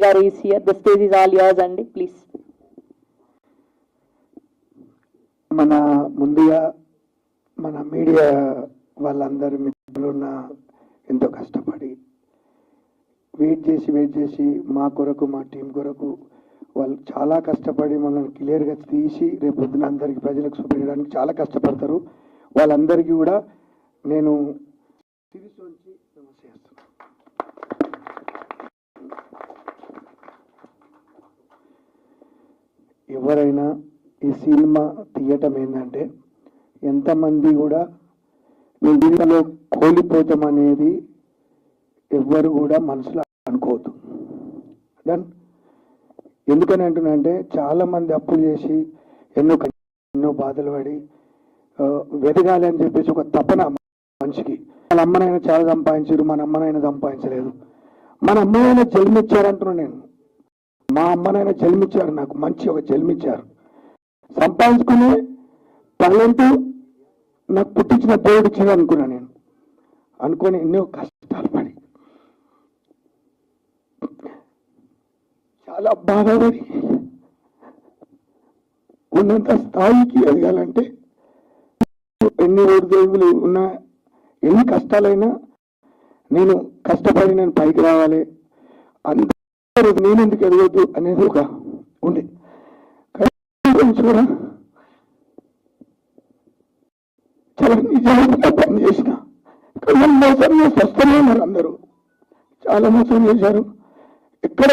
గారు is here. The stage is all yours అండి, please. మన ముందుగా మన మీడియా వాళ్ళందరూ మిత్రులున్న ఎంతో కష్టపడి వెయిట్ చేసి మా కొరకు మా టీం కొరకు వాళ్ళు చాలా కష్టపడి మనల్ని క్లియర్గా తీసి రేపు పొద్దున అందరికీ ప్రజలకు చూపించడానికి చాలా కష్టపడతారు. వాళ్ళందరికీ కూడా నేను శిరస్సుంచి నమస్తే చేస్తున్నాను. ఎవరైనా ఈ సినిమా తీయటం ఏంటంటే ఎంతమంది కూడా మీ జీవితంలో కోల్పోతామనేది ఎవ్వరు కూడా మనసులో అనుకోవద్దు. దెన్ ఎందుకని అంటున్నానంటే చాలామంది అప్పులు చేసి ఎన్నో బాధలు పడి వెదగాలి అని చెప్పేసి ఒక తపన మనిషికి. వాళ్ళ అమ్మనైనా చాలా సంపాదించారు, మన అమ్మనైనా సంపాదించలేదు. మన అమ్మనైనా జన్మిచ్చారంటున్నాను నేను. మా అమ్మనైనా జన్మిచ్చారు, నాకు మంచి ఒక జన్మిచ్చారు. సంపాదించుకునే టాలెంట్ నాకు పుట్టించిన దేవుడు ఇచ్చాడు అనుకున్నా నేను. అనుకొని ఎన్నో కష్టాలు పడి చాలా బాధపడి ఉన్నంత స్థాయికి ఎదగాలంటే ఎన్ని ఒడిదుడుకులు ఉన్నా ఎన్ని కష్టాలైనా నేను కష్టపడి నేను పైకి రావాలి, అందరూ నేను ఎందుకు ఎదగొద్దు అనేది ఒక ఉంది. కూడా చాలా నిజాయితీగా పనిచేసిన మోసం చేసి వస్తూనే ఉన్నారు. అందరూ చాలా మోసం చేశారు. ఎక్కడ